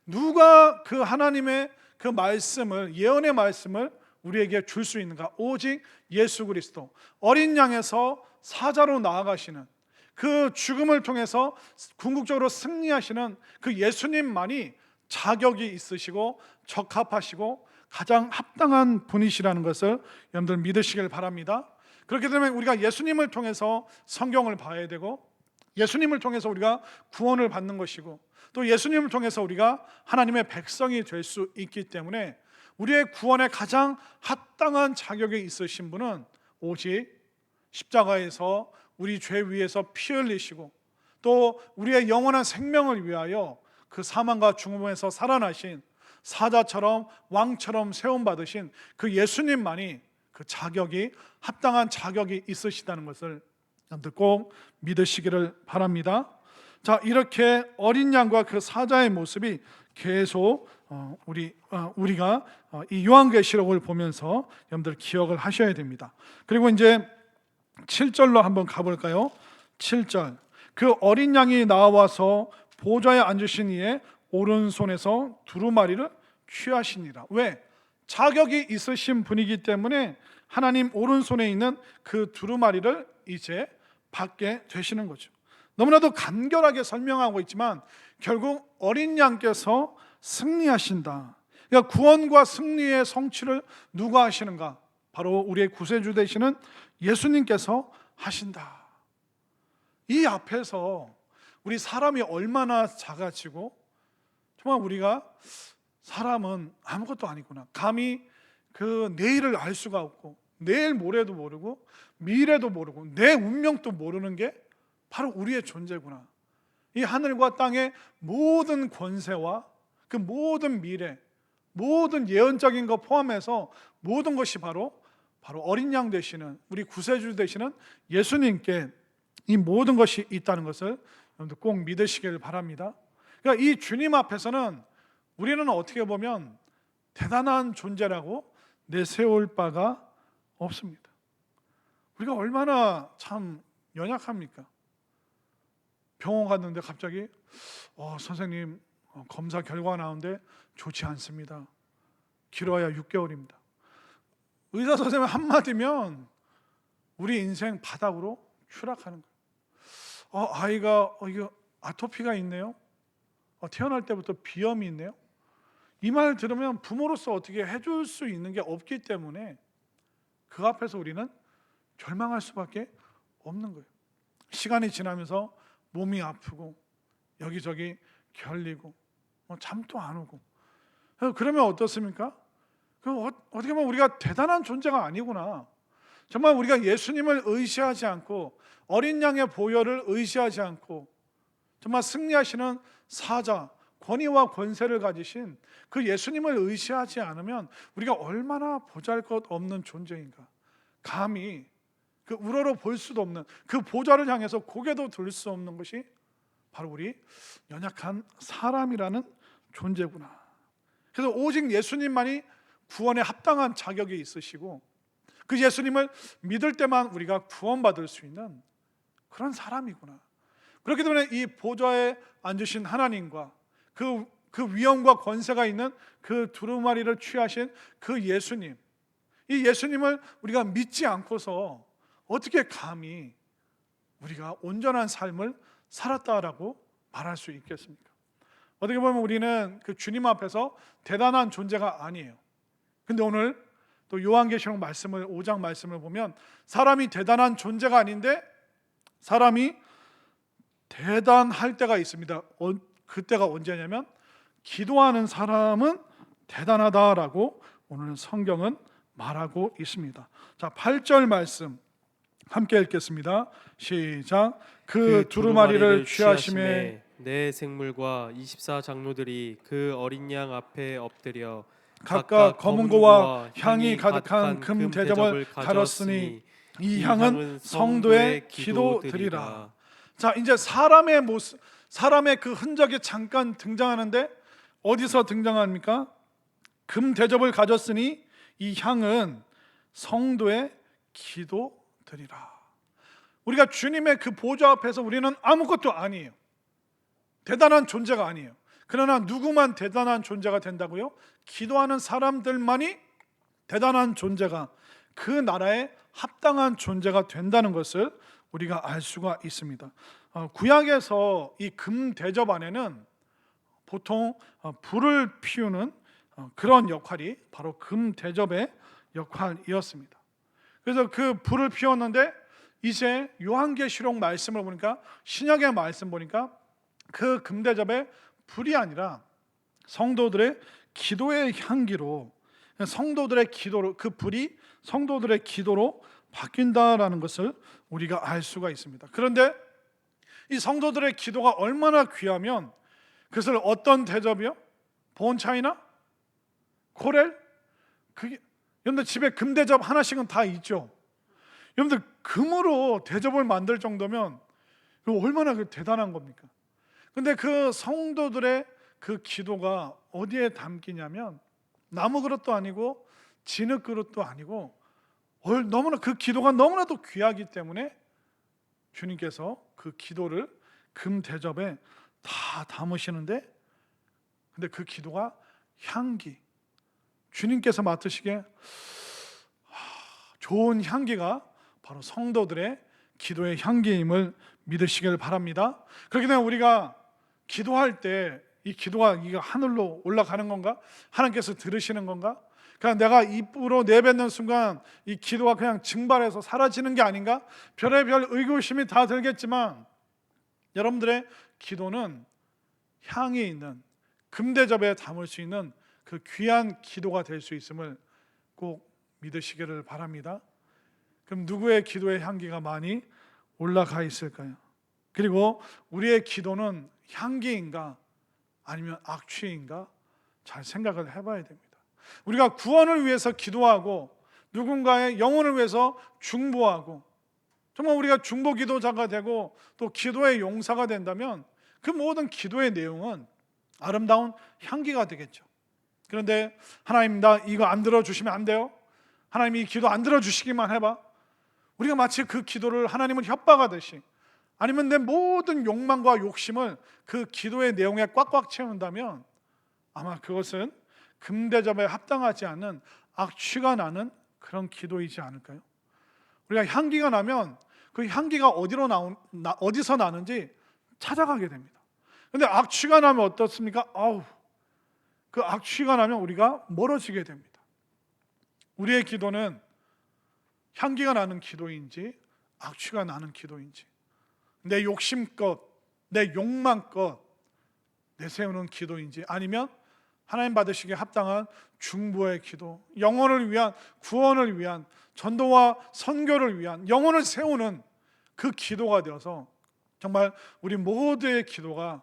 S1: 누가 그 하나님의 그 말씀을, 예언의 말씀을 우리에게 줄 수 있는가? 오직 예수 그리스도, 어린 양에서 사자로 나아가시는 그 죽음을 통해서 궁극적으로 승리하시는 그 예수님만이 자격이 있으시고 적합하시고 가장 합당한 분이시라는 것을 여러분들 믿으시길 바랍니다. 그렇기 때문에 우리가 예수님을 통해서 성경을 봐야 되고, 예수님을 통해서 우리가 구원을 받는 것이고, 또 예수님을 통해서 우리가 하나님의 백성이 될 수 있기 때문에 우리의 구원에 가장 합당한 자격이 있으신 분은 오직 십자가에서 우리 죄 위에서 피 흘리시고 또 우리의 영원한 생명을 위하여 그 사망과 죽음에서 살아나신 사자처럼 왕처럼 세움받으신 그 예수님만이 그 그 자격이 합당한 자격이 있으시다는 것을 여러분들 꼭 믿으시기를 바랍니다. 자, 이렇게 어린 양과 그 사자의 모습이 계속 우리가 이 요한계시록을 보면서 여러분들 기억을 하셔야 됩니다. 그리고 이제 7절로 한번 가볼까요? 7절. 그 어린 양이 나와서 보좌에 앉으신 이의 오른손에서 두루마리를 취하시니라. 왜? 자격이 있으신 분이기 때문에 하나님 오른손에 있는 그 두루마리를 이제 받게 되시는 거죠. 너무나도 간결하게 설명하고 있지만 결국 어린 양께서 승리하신다. 그러니까 구원과 승리의 성취를 누가 하시는가? 바로 우리의 구세주 되시는 예수님께서 하신다. 이 앞에서 우리 사람이 얼마나 작아지고 정말 우리가 사람은 아무것도 아니구나. 감히 그 내일을 알 수가 없고 내일 모레도 모르고 미래도 모르고 내 운명도 모르는 게 바로 우리의 존재구나. 이 하늘과 땅의 모든 권세와 그 모든 미래, 모든 예언적인 것 포함해서 모든 것이 바로 어린 양 되시는 우리 구세주 되시는 예수님께 이 모든 것이 있다는 것을 여러분들 꼭 믿으시길 바랍니다. 그러니까 이 주님 앞에서는 우리는 어떻게 보면 대단한 존재라고 내세울 바가 없습니다. 우리가 얼마나 참 연약합니까? 병원 갔는데 갑자기 선생님 검사 결과가 나오는데 좋지 않습니다. 길어야 6개월입니다. 의사 선생님 한마디면 우리 인생 바닥으로 추락하는 거예요. 아이가 이거 아토피가 있네요. 태어날 때부터 비염이 있네요. 이 말 들으면 부모로서 어떻게 해줄 수 있는 게 없기 때문에 그 앞에서 우리는 절망할 수밖에 없는 거예요. 시간이 지나면서 몸이 아프고 여기저기 결리고 잠도 안 오고 그러면 어떻습니까? 어떻게 보면 우리가 대단한 존재가 아니구나. 정말 우리가 예수님을 의지하지 않고 어린 양의 보혈을 의지하지 않고 정말 승리하시는 사자, 권위와 권세를 가지신 그 예수님을 의지하지 않으면 우리가 얼마나 보잘것없는 존재인가. 감히 그 우러러 볼 수도 없는 그 보좌를 향해서 고개도 들 수 없는 것이 바로 우리 연약한 사람이라는 존재구나. 그래서 오직 예수님만이 구원에 합당한 자격이 있으시고 그 예수님을 믿을 때만 우리가 구원받을 수 있는 그런 사람이구나. 그렇기 때문에 이 보좌에 앉으신 하나님과 그 위엄과 권세가 있는 그 두루마리를 취하신 그 예수님, 이 예수님을 우리가 믿지 않고서 어떻게 감히 우리가 온전한 삶을 살았다라고 말할 수 있겠습니까? 어떻게 보면 우리는 그 주님 앞에서 대단한 존재가 아니에요. 근데 오늘 또 요한계시록 말씀을 5장 말씀을 보면 사람이 대단한 존재가 아닌데 사람이 대단할 때가 있습니다. 그때가 언제냐면 기도하는 사람은 대단하다라고 오늘 성경은 말하고 있습니다. 자, 8절 말씀 함께 읽겠습니다. 시작. 그 두루마리를 취하심에
S2: 내 생물과 24장로들이 그 어린 양 앞에 엎드려
S1: 각각 검은고와 향이 가득한 금 대접을 가졌으니 이 향은 성도의 기도드리라. 자, 이제 사람의 모습, 사람의 그 흔적이 잠깐 등장하는데 어디서 등장합니까? 금 대접을 가졌으니 이 향은 성도의 기도드리라. 우리가 주님의 그 보좌 앞에서 우리는 아무것도 아니에요. 대단한 존재가 아니에요. 그러나 누구만 대단한 존재가 된다고요? 기도하는 사람들만이 대단한 존재가, 그 나라에 합당한 존재가 된다는 것을 우리가 알 수가 있습니다. 구약에서 이 금 대접 안에는 보통 불을 피우는 그런 역할이 바로 금 대접의 역할이었습니다. 그래서 그 불을 피웠는데 이제 요한계시록 말씀을 보니까, 신약의 말씀 보니까 그 금 대접의 불이 아니라 성도들의 기도의 향기로, 성도들의 기도로, 그 불이 성도들의 기도로 바뀐다라는 것을 우리가 알 수가 있습니다. 그런데 이 성도들의 기도가 얼마나 귀하면 그것을 어떤 대접이요? 본차이나? 코렐? 그게 여러분들 집에 금 대접 하나씩은 다 있죠. 여러분들 금으로 대접을 만들 정도면 얼마나 대단한 겁니까? 근데 그 성도들의 그 기도가 어디에 담기냐면 나무 그릇도 아니고 진흙 그릇도 아니고 너무나 그 기도가 너무나도 귀하기 때문에 주님께서 그 기도를 금 대접에 다 담으시는데, 근데 그 기도가 향기, 주님께서 맡으시기에 좋은 향기가 바로 성도들의 기도의 향기임을 믿으시길 바랍니다. 그렇기 때문에 우리가 기도할 때 이 기도가 하늘로 올라가는 건가? 하나님께서 들으시는 건가? 그냥 내가 입으로 내뱉는 순간 이 기도가 그냥 증발해서 사라지는 게 아닌가? 별의별 의구심이 다 들겠지만 여러분들의 기도는 향이 있는 금대접에 담을 수 있는 그 귀한 기도가 될 수 있음을 꼭 믿으시기를 바랍니다. 그럼 누구의 기도의 향기가 많이 올라가 있을까요? 그리고 우리의 기도는 향기인가 아니면 악취인가 잘 생각을 해봐야 됩니다. 우리가 구원을 위해서 기도하고 누군가의 영혼을 위해서 중보하고 정말 우리가 중보 기도자가 되고 또 기도의 용사가 된다면 그 모든 기도의 내용은 아름다운 향기가 되겠죠. 그런데 하나님, 나 이거 안 들어주시면 안 돼요? 하나님, 이 기도 안 들어주시기만 해봐. 우리가 마치 그 기도를 하나님을 협박하듯이, 아니면 내 모든 욕망과 욕심을 그 기도의 내용에 꽉꽉 채운다면 아마 그것은 금대접에 합당하지 않는 악취가 나는 그런 기도이지 않을까요? 우리가 향기가 나면 그 향기가 어디서 나는지 찾아가게 됩니다. 근데 악취가 나면 어떻습니까? 그 악취가 나면 우리가 멀어지게 됩니다. 우리의 기도는 향기가 나는 기도인지 악취가 나는 기도인지, 내 욕심껏, 내 욕망껏 내세우는 기도인지, 아니면 하나님 받으시기에 합당한 중보의 기도, 영혼을 위한, 구원을 위한, 전도와 선교를 위한 영혼을 세우는 그 기도가 되어서 정말 우리 모두의 기도가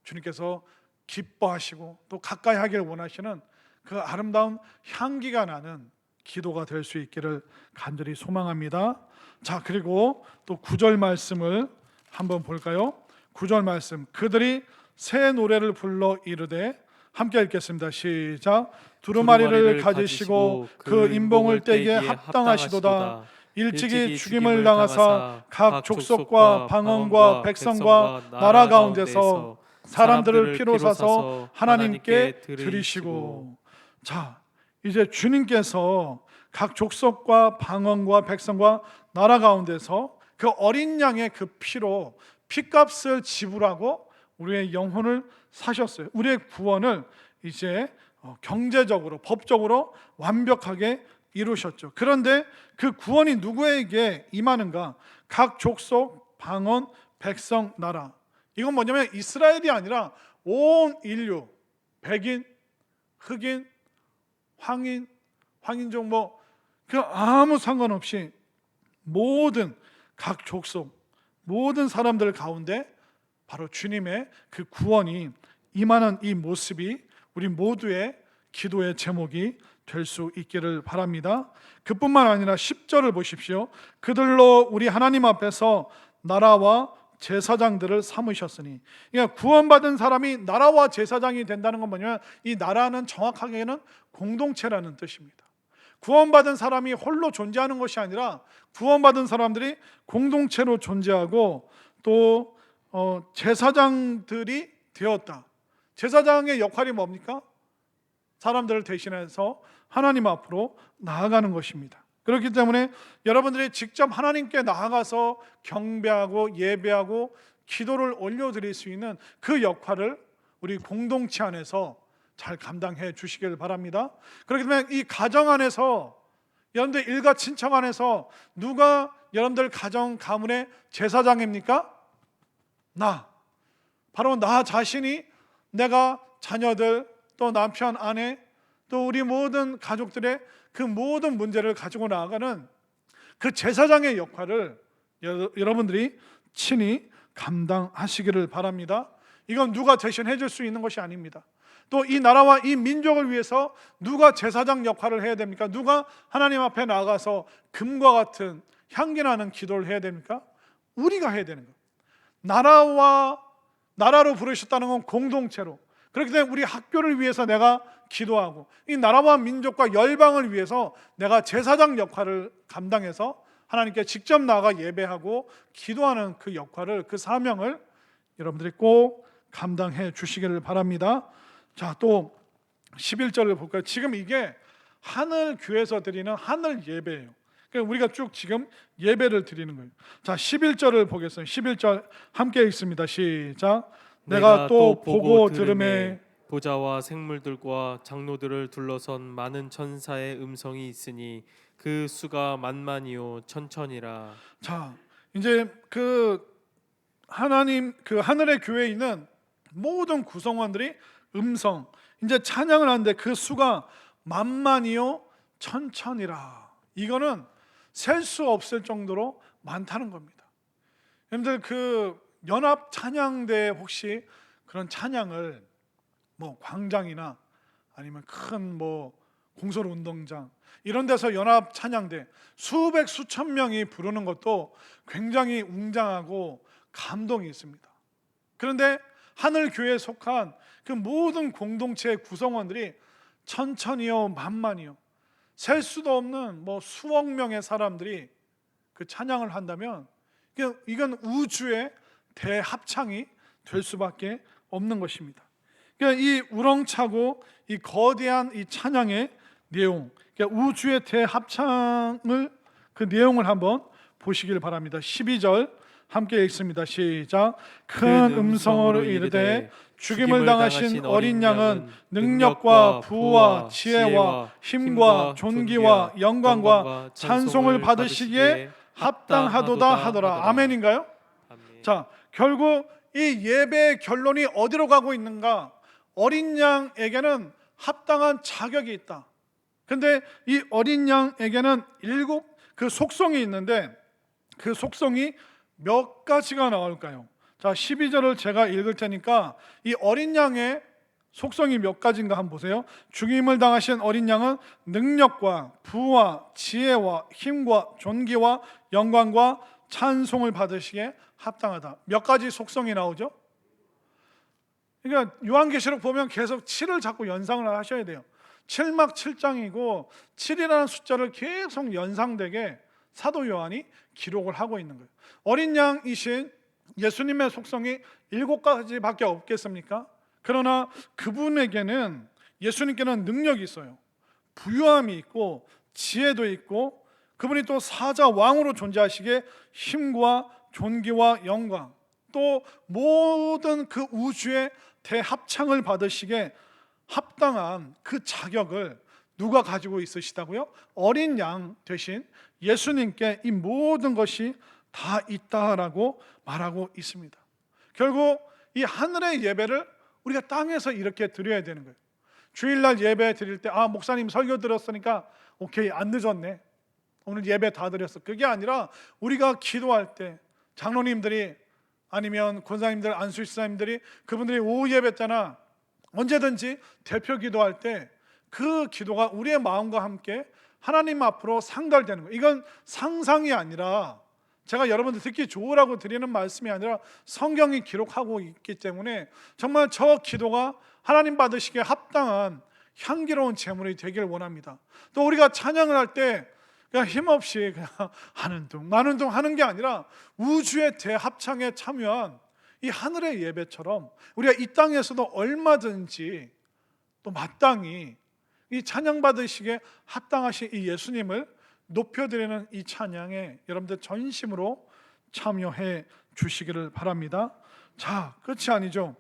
S1: 주님께서 기뻐하시고 또 가까이 하기를 원하시는 그 아름다운 향기가 나는 기도가 될 수 있기를 간절히 소망합니다. 자, 그리고 또 9절 말씀을 한번 볼까요? 9절 말씀, 그들이 새 노래를 불러 이르되, 함께 읽겠습니다. 시작. 두루마리를 가지시고 그 인봉을 떼기에 합당하시도다. 일찍이 죽임을 당하사 각 족속과 방언과 백성과 나라 가운데서 사람들을 피로 사서 하나님께 드리시고. 자, 이제 주님께서 각 족속과 방언과 백성과 나라 가운데서 그 어린 양의 그 피로 피값을 지불하고 우리의 영혼을 사셨어요. 우리의 구원을 이제 경제적으로, 법적으로 완벽하게 이루셨죠. 그런데 그 구원이 누구에게 임하는가? 각 족속, 방언, 백성, 나라. 이건 뭐냐면 이스라엘이 아니라 온 인류, 백인, 흑인, 황인, 황인종 그 아무 상관없이 모든 각 족속, 모든 사람들 가운데 바로 주님의 그 구원이 임하는 이 모습이 우리 모두의 기도의 제목이 될 수 있기를 바랍니다. 그뿐만 아니라 10절을 보십시오. 그들로 우리 하나님 앞에서 나라와 제사장들을 삼으셨으니, 그러니까 구원받은 사람이 나라와 제사장이 된다는 건 뭐냐면 이 나라는 정확하게는 공동체라는 뜻입니다. 구원받은 사람이 홀로 존재하는 것이 아니라 구원받은 사람들이 공동체로 존재하고 또 제사장들이 되었다. 제사장의 역할이 뭡니까? 사람들을 대신해서 하나님 앞으로 나아가는 것입니다. 그렇기 때문에 여러분들이 직접 하나님께 나아가서 경배하고 예배하고 기도를 올려드릴 수 있는 그 역할을 우리 공동체 안에서 잘 감당해 주시길 바랍니다. 그렇기 때문에 이 가정 안에서, 여러분들 일가 친척 안에서 누가 여러분들 가정 가문의 제사장입니까? 바로 나 자신이 내가 자녀들, 또 남편, 아내, 또 우리 모든 가족들의 그 모든 문제를 가지고 나아가는 그 제사장의 역할을 여러분들이 친히 감당하시기를 바랍니다. 이건 누가 대신 해줄 수 있는 것이 아닙니다. 또 이 나라와 이 민족을 위해서 누가 제사장 역할을 해야 됩니까? 누가 하나님 앞에 나가서 금과 같은 향기나는 기도를 해야 됩니까? 우리가 해야 되는 거예요. 나라로 부르셨다는 건 공동체로. 그렇기 때문에 우리 학교를 위해서 내가 기도하고, 이 나라와 민족과 열방을 위해서 내가 제사장 역할을 감당해서 하나님께 직접 나가 예배하고 기도하는 그 역할을, 그 사명을 여러분들이 꼭 감당해 주시기를 바랍니다. 자, 또 11절을 볼까요? 지금 이게 하늘 교회에서 드리는 하늘 예배예요. 그러니까 우리가 쭉 지금 예배를 드리는 거예요. 자, 11절을 보겠습니다. 11절 함께 읽습니다. 시작. 내가 또 보고 들음에
S2: 보좌와 생물들과 장로들을 둘러선 많은 천사의 음성이 있으니 그 수가 만만이요 천천이라.
S1: 자, 이제 그 하나님 그 하늘의 교회에 있는 모든 구성원들이 음성 이제 찬양을 하는데 그 수가 만만이요 천천이라. 이거는 셀 수 없을 정도로 많다는 겁니다. 여러분들 그 연합 찬양대 혹시 그런 찬양을 뭐 광장이나 아니면 큰 뭐 공설 운동장 이런 데서 연합 찬양대 수백 수천 명이 부르는 것도 굉장히 웅장하고 감동이 있습니다. 그런데 하늘 교회에 속한 그 모든 공동체 구성원들이 천천히요 만만히요 셀 수도 없는 뭐 수억 명의 사람들이 그 찬양을 한다면 이건 우주의 대합창이 될 수밖에 없는 것입니다. 그러니까 이 우렁차고 이 거대한 이 찬양의 내용, 그러니까 우주의 대합창을 그 내용을 한번 보시길 바랍니다. 12절 함께 읽습니다. 시작. 큰 음성으로 이르되 죽임을 당하신 어린 양은 능력과 부와 지혜와 힘과 존귀와 영광과 찬송을 받으시기에 합당하도다 하더라. 아멘인가요?
S2: 아멘.
S1: 자, 결국 이 예배의 결론이 어디로 가고 있는가? 어린 양에게는 합당한 자격이 있다. 근데 이 어린 양에게는 7 그 속성이 있는데 그 속성이 몇 가지가 나올까요? 자, 12절을 제가 읽을 테니까 이 어린 양의 속성이 몇 가지인가 한번 보세요. 죽임을 당하신 어린 양은 능력과 부와 지혜와 힘과 존귀와 영광과 찬송을 받으시기에 합당하다. 몇 가지 속성이 나오죠? 그러니까 요한계시록 보면 계속 7을 자꾸 연상을 하셔야 돼요. 7막 7장이고 7이라는 숫자를 계속 연상되게 사도 요한이 기록을 하고 있는 거예요. 어린 양이신 예수님의 속성이 7가지밖에 없겠습니까? 그러나 그분에게는 예수님께는 능력이 있어요. 부유함이 있고 지혜도 있고 그분이 또 사자 왕으로 존재하시기에 힘과 존귀와 영광 또 모든 그 우주의 대합창을 받으시기에 합당한 그 자격을 누가 가지고 있으시다고요? 어린 양 대신 예수님께 이 모든 것이 다 있다라고 말하고 있습니다. 결국 이 하늘의 예배를 우리가 땅에서 이렇게 드려야 되는 거예요. 주일날 예배 드릴 때 목사님 설교 들었으니까 오케이 안 늦었네. 오늘 예배 다 드렸어. 그게 아니라 우리가 기도할 때 장로님들이 아니면 권사님들, 안수집사님들이 그분들이 오후 예배 때나 언제든지 대표 기도할 때 그 기도가 우리의 마음과 함께 하나님 앞으로 상달되는 거예요. 이건 상상이 아니라 제가 여러분들 듣기 좋으라고 드리는 말씀이 아니라 성경이 기록하고 있기 때문에 정말 저 기도가 하나님 받으시기에 합당한 향기로운 제물이 되길 원합니다. 또 우리가 찬양을 할 때 그냥 힘없이 그냥 하는 둥 마는 둥 하는 게 아니라 우주의 대합창에 참여한 이 하늘의 예배처럼 우리가 이 땅에서도 얼마든지 또 마땅히 이 찬양 받으시기에 합당하신 이 예수님을 높여드리는 이 찬양에 여러분들 전심으로 참여해 주시기를 바랍니다. 자, 끝이 아니죠.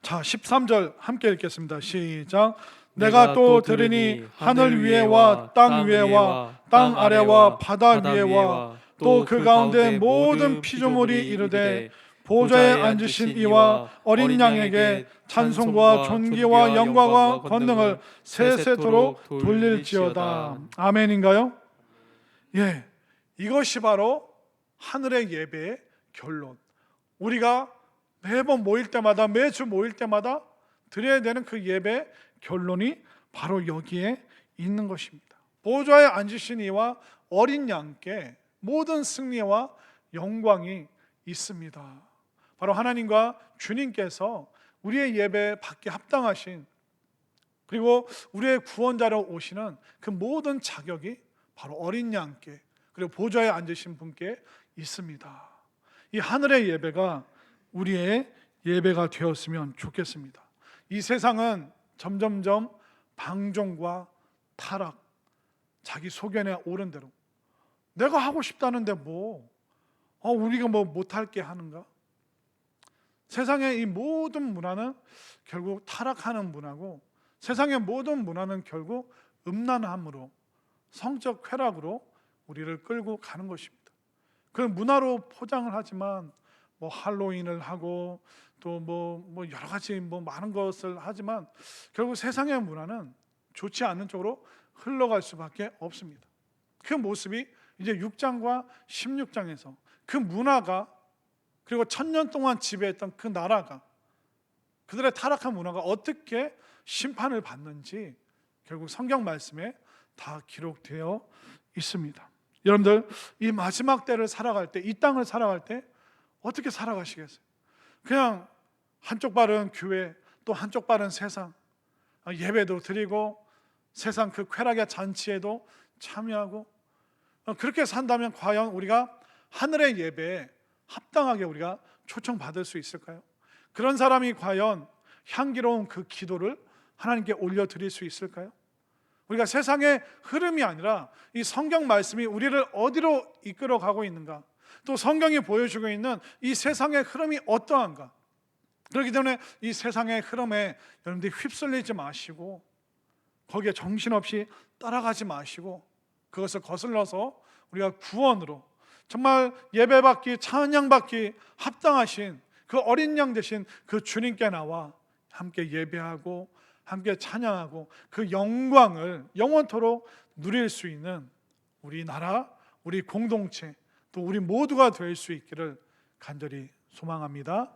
S1: 자, 13절 함께 읽겠습니다. 시작. 내가 또 들으니 하늘 위에와 땅 위에와 땅 아래와 바다 위에와 또 그 가운데 모든 피조물이 이르되 보좌에 앉으신 이와 어린 양에게 찬송과 존귀와 영광과 권능을 세세토록 돌릴지어다. 아멘인가요? 예, 이것이 바로 하늘의 예배의 결론. 우리가 매번 모일 때마다 매주 모일 때마다 드려야 되는 그 예배 결론이 바로 여기에 있는 것입니다. 보좌에 앉으신 이와 어린 양께 모든 승리와 영광이 있습니다. 바로 하나님과 주님께서 우리의 예배 받기 합당하신, 그리고 우리의 구원자로 오시는 그 모든 자격이 바로 어린 양께, 그리고 보좌에 앉으신 분께 있습니다. 이 하늘의 예배가 우리의 예배가 되었으면 좋겠습니다. 이 세상은 점점점 방종과 타락, 자기 소견에 오른 대로 내가 하고 싶다는데 우리가 못할 게 하는가? 세상의 이 모든 문화는 결국 타락하는 문화고, 세상의 모든 문화는 결국 음란함으로, 성적 쾌락으로 우리를 끌고 가는 것입니다. 그 문화로 포장을 하지만 할로윈을 하고 또 여러 가지 많은 것을 하지만 결국 세상의 문화는 좋지 않은 쪽으로 흘러갈 수밖에 없습니다. 그 모습이 이제 6장과 16장에서 그 문화가, 그리고 1000년 동안 지배했던 그 나라가, 그들의 타락한 문화가 어떻게 심판을 받는지 결국 성경 말씀에 다 기록되어 있습니다. 여러분들, 이 마지막 때를 살아갈 때, 이 땅을 살아갈 때 어떻게 살아가시겠어요? 그냥 한쪽 발은 교회, 또 한쪽 발은 세상, 예배도 드리고 세상 그 쾌락의 잔치에도 참여하고, 그렇게 산다면 과연 우리가 하늘의 예배에 합당하게 우리가 초청받을 수 있을까요? 그런 사람이 과연 향기로운 그 기도를 하나님께 올려드릴 수 있을까요? 우리가 세상의 흐름이 아니라 이 성경 말씀이 우리를 어디로 이끌어가고 있는가, 또 성경이 보여주고 있는 이 세상의 흐름이 어떠한가. 그렇기 때문에 이 세상의 흐름에 여러분들이 휩쓸리지 마시고, 거기에 정신없이 따라가지 마시고, 그것을 거슬러서 우리가 구원으로 정말 예배받기, 찬양받기 합당하신 그 어린 양 되신 그 주님께 나와 함께 예배하고 함께 찬양하고 그 영광을 영원토록 누릴 수 있는 우리 나라, 우리 공동체, 또 우리 모두가 될 수 있기를 간절히 소망합니다.